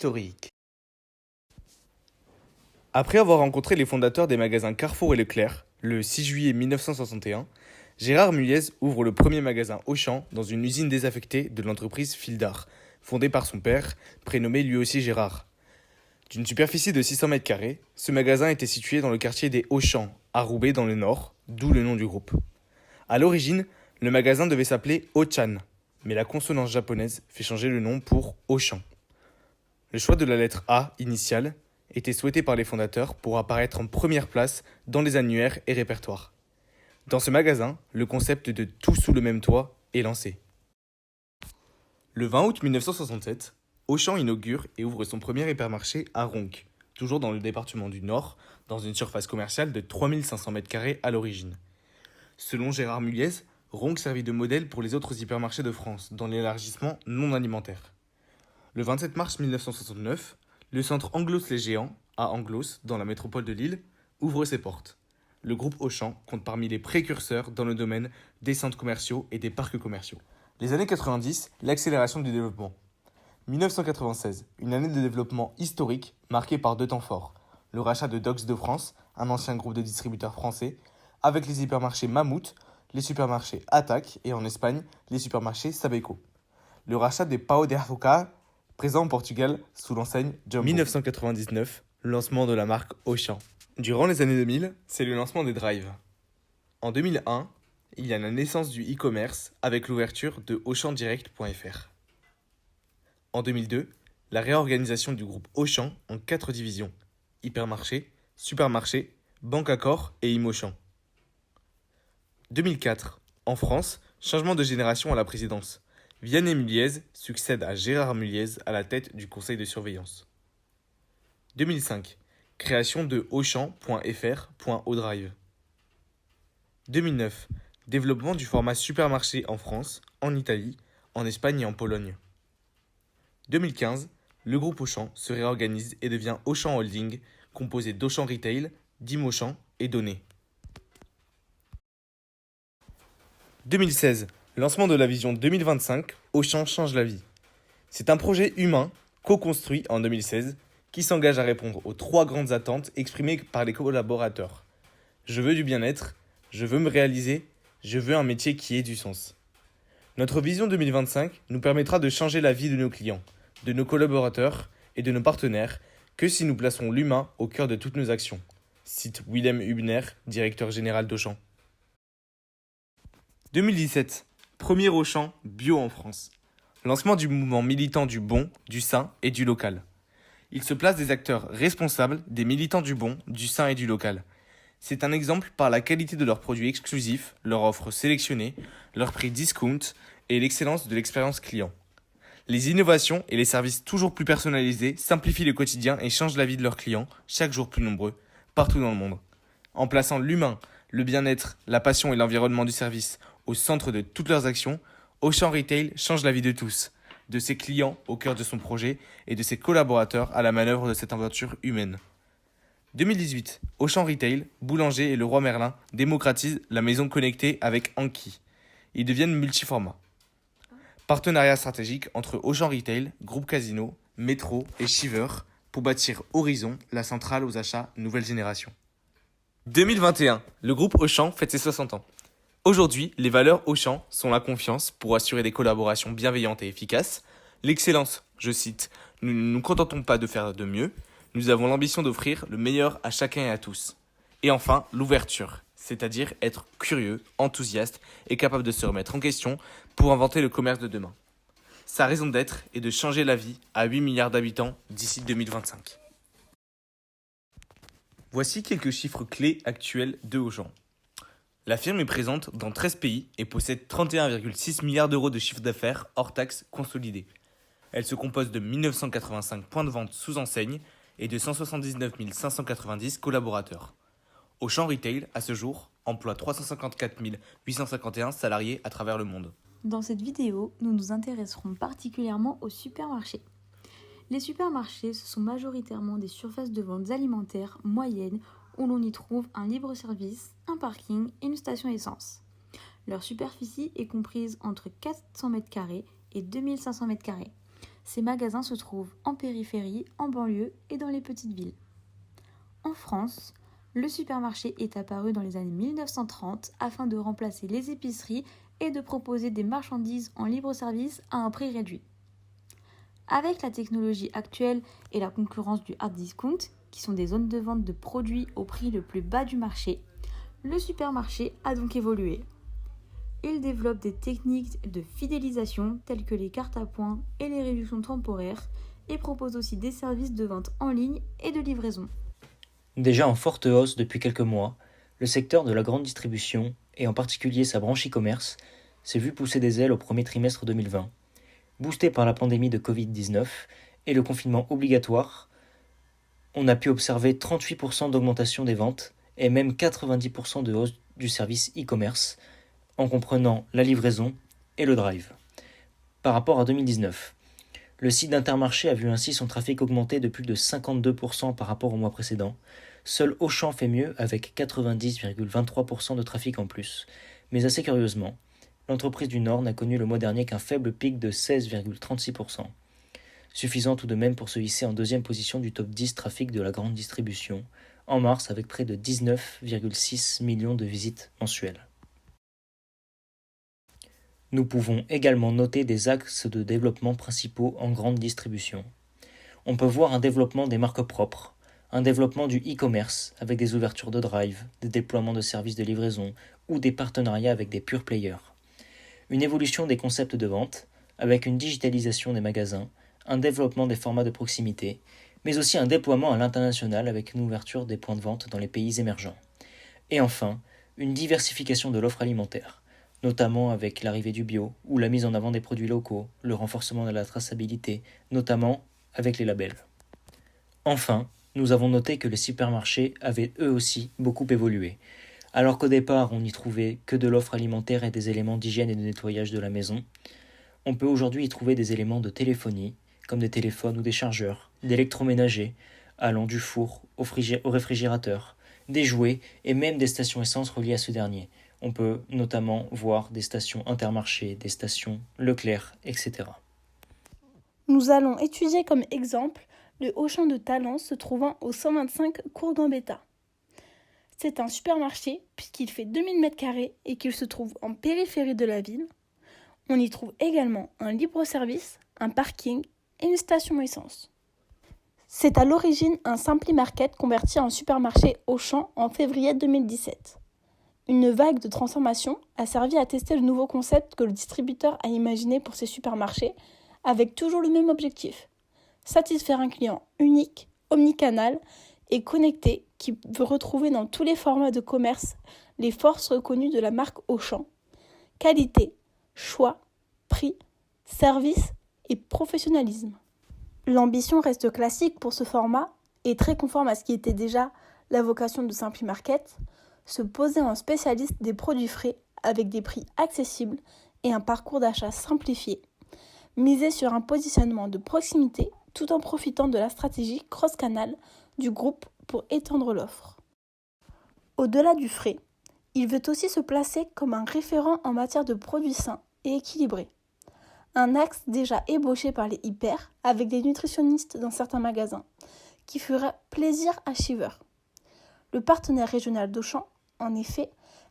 historique. Après avoir rencontré les fondateurs des magasins Carrefour et Leclerc, le 6 juillet 1961, Gérard Mulliez ouvre le premier magasin Auchan dans une usine désaffectée de l'entreprise Fildar, fondée par son père, prénommé lui aussi Gérard. D'une superficie de 600 mètres carrés, ce magasin était situé dans le quartier des Auchan, à Roubaix dans le nord, d'où le nom du groupe. À l'origine, le magasin devait s'appeler Ochan, mais la consonance japonaise fait changer le nom pour Auchan. Le choix de la lettre A initiale était souhaité par les fondateurs pour apparaître en première place dans les annuaires et répertoires. Dans ce magasin, le concept de tout sous le même toit est lancé. Le 20 août 1967, Auchan inaugure et ouvre son premier hypermarché à Ronques, toujours dans le département du Nord, dans une surface commerciale de 3500 m² à l'origine. Selon Gérard Mulliez, Ronques servit de modèle pour les autres hypermarchés de France dans l'élargissement non alimentaire. Le 27 mars 1969, le centre Anglos Les Géants, à Anglos, dans la métropole de Lille, ouvre ses portes. Le groupe Auchan compte parmi les précurseurs dans le domaine des centres commerciaux et des parcs commerciaux. Les années 90, l'accélération du développement. 1996, une année de développement historique marquée par deux temps forts. Le rachat de Dox de France, un ancien groupe de distributeurs français, avec les hypermarchés Mammouth, les supermarchés Attac et en Espagne, les supermarchés Sabeco. Le rachat des Pão de Açúcar, présent au Portugal sous l'enseigne Jumbo. 1999, lancement de la marque Auchan. Durant les années 2000, c'est le lancement des drives. En 2001, il y a la naissance du e-commerce avec l'ouverture de auchandirect.fr. En 2002, la réorganisation du groupe Auchan en 4 divisions, hypermarché, supermarché, Banque Accor et Imauchan. 2004, en France, changement de génération à la présidence. Vianney Mulliez succède à Gérard Mulliez à la tête du conseil de surveillance. 2005, création de Auchan.fr.audrive. 2009, développement du format supermarché en France, en Italie, en Espagne et en Pologne. 2015, le groupe Auchan se réorganise et devient Auchan Holding, composé d'Auchan Retail, d'Imauchan et Donné. 2016, lancement de la vision 2025, Auchan change la vie. C'est un projet humain, co-construit en 2016, qui s'engage à répondre aux 3 grandes attentes exprimées par les collaborateurs. Je veux du bien-être, je veux me réaliser, je veux un métier qui ait du sens. Notre vision 2025 nous permettra de changer la vie de nos clients, de nos collaborateurs et de nos partenaires que si nous plaçons l'humain au cœur de toutes nos actions, cite Willem Hübner, directeur général d'Auchan. 2017, premier Auchan bio en France. Lancement du mouvement militant du bon, du sain et du local. Il se place des acteurs responsables, des militants du bon, du sain et du local. C'est un exemple par la qualité de leurs produits exclusifs, leur offre sélectionnée, leur prix discount et l'excellence de l'expérience client. Les innovations et les services toujours plus personnalisés simplifient le quotidien et changent la vie de leurs clients, chaque jour plus nombreux, partout dans le monde. En plaçant l'humain, le bien-être, la passion et l'environnement du service au centre de toutes leurs actions, Auchan Retail change la vie de tous, de ses clients au cœur de son projet et de ses collaborateurs à la manœuvre de cette aventure humaine. 2018, Auchan Retail, Boulanger et Leroy Merlin démocratisent la maison connectée avec Anki. Ils deviennent multiformats. Partenariat stratégique entre Auchan Retail, Groupe Casino, Métro et Shiver pour bâtir Horizon, la centrale aux achats nouvelle génération. 2021, le groupe Auchan fête ses 60 ans. Aujourd'hui, les valeurs Auchan sont la confiance pour assurer des collaborations bienveillantes et efficaces, l'excellence, je cite, nous ne nous contentons pas de faire de mieux, nous avons l'ambition d'offrir le meilleur à chacun et à tous. Et enfin, l'ouverture, c'est-à-dire être curieux, enthousiaste et capable de se remettre en question pour inventer le commerce de demain. Sa raison d'être est de changer la vie à 8 milliards d'habitants d'ici 2025. Voici quelques chiffres clés actuels de Auchan. La firme est présente dans 13 pays et possède 31,6 milliards d'euros de chiffre d'affaires hors taxes consolidés. Elle se compose de 1985 points de vente sous enseigne et de 179 590 collaborateurs. Auchan Retail, à ce jour, emploie 354 851 salariés à travers le monde. Dans cette vidéo, nous nous intéresserons particulièrement aux supermarchés. Les supermarchés, ce sont majoritairement des surfaces de vente alimentaires moyennes où l'on y trouve un libre-service, un parking et une station essence. Leur superficie est comprise entre 400 m² et 2500 m². Ces magasins se trouvent en périphérie, en banlieue et dans les petites villes. En France, le supermarché est apparu dans les années 1930 afin de remplacer les épiceries et de proposer des marchandises en libre service à un prix réduit. Avec la technologie actuelle et la concurrence du hard discount, qui sont des zones de vente de produits au prix le plus bas du marché, le supermarché a donc évolué. Il développe des techniques de fidélisation telles que les cartes à points et les réductions temporaires et propose aussi des services de vente en ligne et de livraison. Déjà en forte hausse depuis quelques mois, le secteur de la grande distribution, et en particulier sa branche e-commerce, s'est vu pousser des ailes au premier trimestre 2020. Boosté par la pandémie de Covid-19 et le confinement obligatoire, on a pu observer 38% d'augmentation des ventes et même 90% de hausse du service e-commerce, en comprenant la livraison et le drive. Par rapport à 2019, le site d'Intermarché a vu ainsi son trafic augmenter de plus de 52% par rapport au mois précédent. Seul Auchan fait mieux avec 90,23% de trafic en plus. Mais assez curieusement, l'entreprise du Nord n'a connu le mois dernier qu'un faible pic de 16,36%. Suffisant tout de même pour se hisser en deuxième position du top 10 trafic de la grande distribution, en mars avec près de 19,6 millions de visites mensuelles. Nous pouvons également noter des axes de développement principaux en grande distribution. On peut voir un développement des marques propres, un développement du e-commerce avec des ouvertures de drive, des déploiements de services de livraison ou des partenariats avec des pure players. Une évolution des concepts de vente avec une digitalisation des magasins, un développement des formats de proximité, mais aussi un déploiement à l'international avec une ouverture des points de vente dans les pays émergents. Et enfin, une diversification de l'offre alimentaire, notamment avec l'arrivée du bio ou la mise en avant des produits locaux, le renforcement de la traçabilité, notamment avec les labels. Enfin, nous avons noté que les supermarchés avaient eux aussi beaucoup évolué. Alors qu'au départ on n'y trouvait que de l'offre alimentaire et des éléments d'hygiène et de nettoyage de la maison, on peut aujourd'hui y trouver des éléments de téléphonie, comme des téléphones ou des chargeurs, d'électroménager, allant du four au réfrigérateur, des jouets et même des stations essence reliées à ce dernier. On peut notamment voir des stations Intermarché, des stations Leclerc, etc. Nous allons étudier comme exemple le Auchan de Talence se trouvant au 125 cours Gambetta. C'est un supermarché puisqu'il fait 2000 m² et qu'il se trouve en périphérie de la ville. On y trouve également un libre-service, un parking et une station essence. C'est à l'origine un Simply Market converti en supermarché Auchan en février 2017. Une vague de transformation a servi à tester le nouveau concept que le distributeur a imaginé pour ses supermarchés, avec toujours le même objectif: satisfaire un client unique, omnicanal et connecté qui veut retrouver dans tous les formats de commerce les forces reconnues de la marque Auchan: qualité, choix, prix, service et professionnalisme. L'ambition reste classique pour ce format et très conforme à ce qui était déjà la vocation de Simply Market: se poser en spécialiste des produits frais avec des prix accessibles et un parcours d'achat simplifié, miser sur un positionnement de proximité tout en profitant de la stratégie cross-canal du groupe pour étendre l'offre. Au-delà du frais, il veut aussi se placer comme un référent en matière de produits sains et équilibrés. Un axe déjà ébauché par les hyper avec des nutritionnistes dans certains magasins, qui fera plaisir à Shiver. Le partenaire régional d'Auchan, en effet,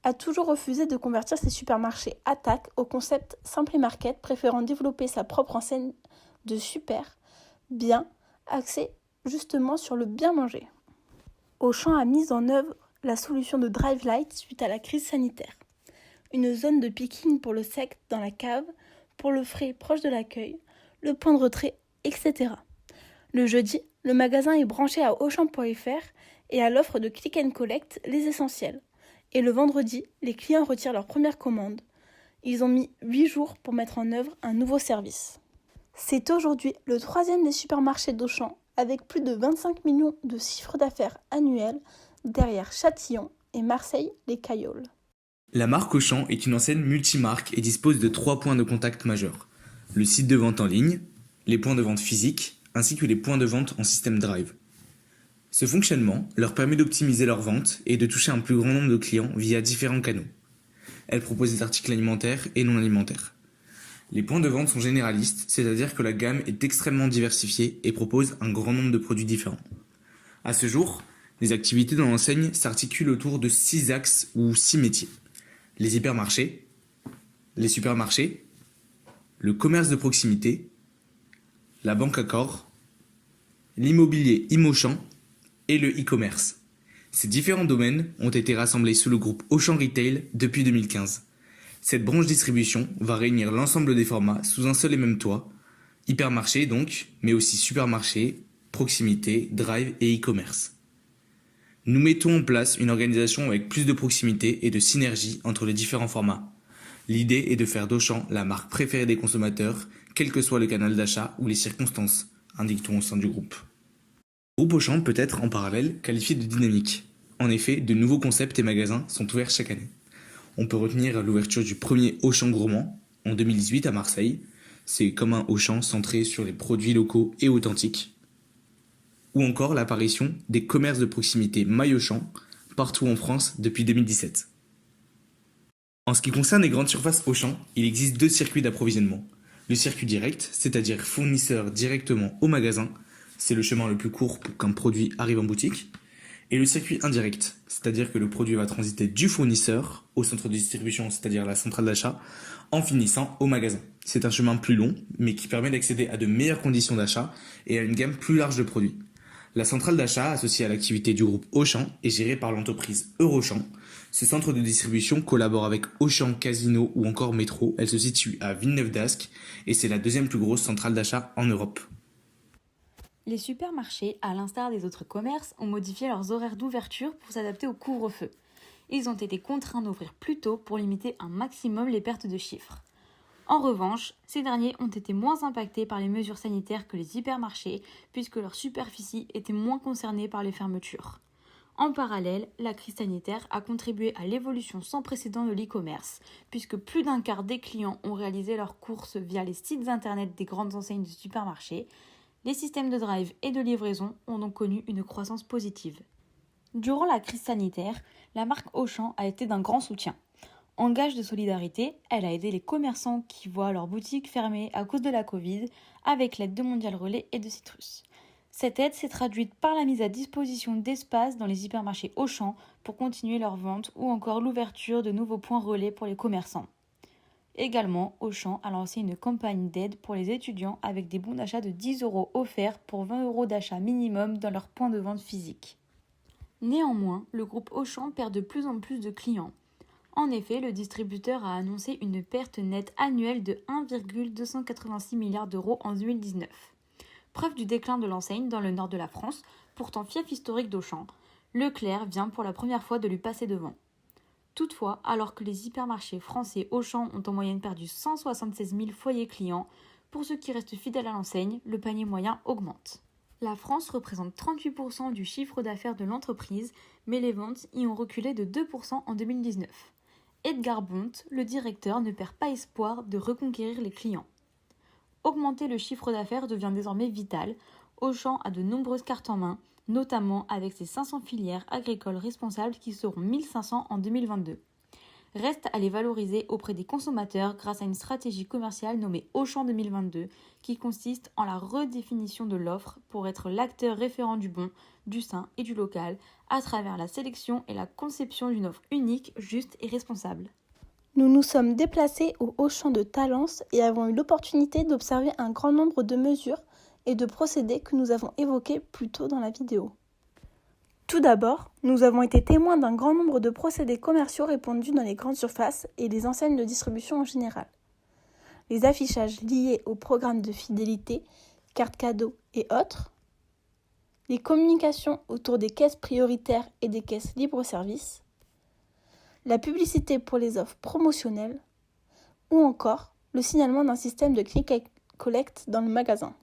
a toujours refusé de convertir ses supermarchés attaque au concept Simply Market, préférant développer sa propre enseigne de super, bien, axée justement sur le bien manger. Auchan a mis en œuvre la solution de Drive Light suite à la crise sanitaire. Une zone de picking pour le sec dans la cave, pour le frais proche de l'accueil, le point de retrait, etc. Le jeudi, le magasin est branché à Auchan.fr et à l'offre de Click and Collect Les Essentiels. Et le vendredi, les clients retirent leur première commande. Ils ont mis 8 jours pour mettre en œuvre un nouveau service. C'est aujourd'hui le 3e des supermarchés d'Auchan, avec plus de 25 millions de chiffre d'affaires annuel, derrière Châtillon et Marseille les Cailloles. La marque Auchan est une enseigne multimarque et dispose de 3 points de contact majeurs: le site de vente en ligne, les points de vente physiques, ainsi que les points de vente en système Drive. Ce fonctionnement leur permet d'optimiser leurs ventes et de toucher un plus grand nombre de clients via différents canaux. Elle propose des articles alimentaires et non alimentaires. Les points de vente sont généralistes, c'est-à-dire que la gamme est extrêmement diversifiée et propose un grand nombre de produits différents. À ce jour, les activités dans l'enseigne s'articulent autour de 6 axes ou 6 métiers. Les hypermarchés, les supermarchés, le commerce de proximité, la banque à corps, l'immobilier Imochamp et le e-commerce. Ces différents domaines ont été rassemblés sous le groupe Auchan Retail depuis 2015. Cette branche distribution va réunir l'ensemble des formats sous un seul et même toit, hypermarché donc, mais aussi supermarché, proximité, drive et e-commerce. Nous mettons en place une organisation avec plus de proximité et de synergie entre les différents formats. L'idée est de faire d'Auchan la marque préférée des consommateurs, quel que soit le canal d'achat ou les circonstances, indique-t-on au sein du groupe. Le groupe Auchan peut être en parallèle qualifié de dynamique. En effet, de nouveaux concepts et magasins sont ouverts chaque année. On peut retenir l'ouverture du premier Auchan gourmand en 2018 à Marseille. C'est comme un Auchan centré sur les produits locaux et authentiques. Ou encore l'apparition des commerces de proximité MyAuchan partout en France depuis 2017. En ce qui concerne les grandes surfaces Auchan, il existe 2 circuits d'approvisionnement. Le circuit direct, c'est-à-dire fournisseur directement au magasin, c'est le chemin le plus court pour qu'un produit arrive en boutique. Et le circuit indirect, c'est-à-dire que le produit va transiter du fournisseur au centre de distribution, c'est-à-dire la centrale d'achat, en finissant au magasin. C'est un chemin plus long, mais qui permet d'accéder à de meilleures conditions d'achat et à une gamme plus large de produits. La centrale d'achat, associée à l'activité du groupe Auchan, est gérée par l'entreprise Eurochamp. Ce centre de distribution collabore avec Auchan, Casino ou encore Métro. Elle se situe à Villeneuve-d'Ascq et c'est la 2e plus grosse centrale d'achat en Europe. Les supermarchés, à l'instar des autres commerces, ont modifié leurs horaires d'ouverture pour s'adapter au couvre-feu. Ils ont été contraints d'ouvrir plus tôt pour limiter un maximum les pertes de chiffres. En revanche, ces derniers ont été moins impactés par les mesures sanitaires que les hypermarchés, puisque leur superficie était moins concernée par les fermetures. En parallèle, la crise sanitaire a contribué à l'évolution sans précédent de l'e-commerce, puisque plus d'un quart des clients ont réalisé leurs courses via les sites internet des grandes enseignes de supermarchés. Les systèmes de drive et de livraison ont donc connu une croissance positive. Durant la crise sanitaire, la marque Auchan a été d'un grand soutien. En gage de solidarité, elle a aidé les commerçants qui voient leurs boutiques fermées à cause de la Covid avec l'aide de Mondial Relais et de Citrus. Cette aide s'est traduite par la mise à disposition d'espaces dans les hypermarchés Auchan pour continuer leurs ventes ou encore l'ouverture de nouveaux points relais pour les commerçants. Également, Auchan a lancé une campagne d'aide pour les étudiants avec des bons d'achat de 10 € offerts pour 20 € d'achat minimum dans leurs points de vente physiques. Néanmoins, le groupe Auchan perd de plus en plus de clients. En effet, le distributeur a annoncé une perte nette annuelle de 1,286 milliards d'euros en 2019. Preuve du déclin de l'enseigne dans le nord de la France, pourtant fief historique d'Auchan, Leclerc vient pour la première fois de lui passer devant. Toutefois, alors que les hypermarchés français Auchan ont en moyenne perdu 176 000 foyers clients, pour ceux qui restent fidèles à l'enseigne, le panier moyen augmente. La France représente 38% du chiffre d'affaires de l'entreprise, mais les ventes y ont reculé de 2% en 2019. Edgar Bonte, le directeur, ne perd pas espoir de reconquérir les clients. Augmenter le chiffre d'affaires devient désormais vital. Auchan a de nombreuses cartes en main, notamment avec ses 500 filières agricoles responsables qui seront 1500 en 2022. Reste à les valoriser auprès des consommateurs grâce à une stratégie commerciale nommée Auchan 2022 qui consiste en la redéfinition de l'offre pour être l'acteur référent du bon, du sain et du local à travers la sélection et la conception d'une offre unique, juste et responsable. Nous nous sommes déplacés au Auchan de Talence et avons eu l'opportunité d'observer un grand nombre de mesures et de procédés que nous avons évoqués plus tôt dans la vidéo. Tout d'abord, nous avons été témoins d'un grand nombre de procédés commerciaux répandus dans les grandes surfaces et les enseignes de distribution en général. Les affichages liés aux programmes de fidélité, cartes cadeaux et autres, les communications autour des caisses prioritaires et des caisses libre-service, la publicité pour les offres promotionnelles ou encore le signalement d'un système de click and collect dans le magasin.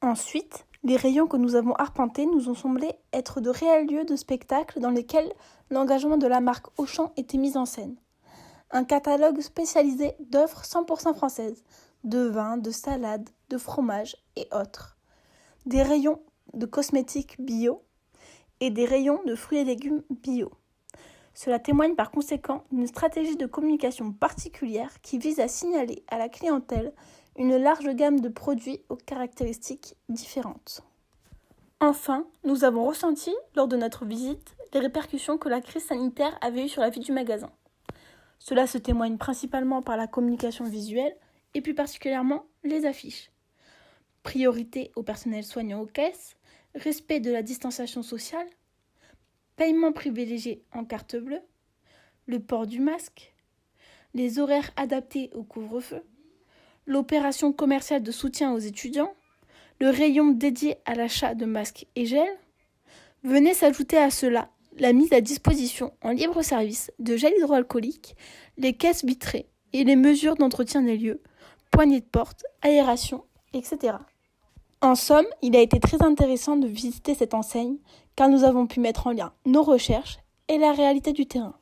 Ensuite, les rayons que nous avons arpentés nous ont semblé être de réels lieux de spectacle dans lesquels l'engagement de la marque Auchan était mis en scène. Un catalogue spécialisé d'offres 100% françaises, de vins, de salades, de fromages et autres. Des rayons de cosmétiques bio et des rayons de fruits et légumes bio. Cela témoigne par conséquent d'une stratégie de communication particulière qui vise à signaler à la clientèle une large gamme de produits aux caractéristiques différentes. Enfin, nous avons ressenti, lors de notre visite, les répercussions que la crise sanitaire avait eues sur la vie du magasin. Cela se témoigne principalement par la communication visuelle et plus particulièrement les affiches. Priorité au personnel soignant aux caisses, respect de la distanciation sociale, paiement privilégié en carte bleue, le port du masque, les horaires adaptés au couvre-feu, l'opération commerciale de soutien aux étudiants, le rayon dédié à l'achat de masques et gel. Venait s'ajouter à cela la mise à disposition en libre service de gel hydroalcoolique, les caisses vitrées et les mesures d'entretien des lieux, poignées de porte, aération, etc. En somme, il a été très intéressant de visiter cette enseigne car nous avons pu mettre en lien nos recherches et la réalité du terrain.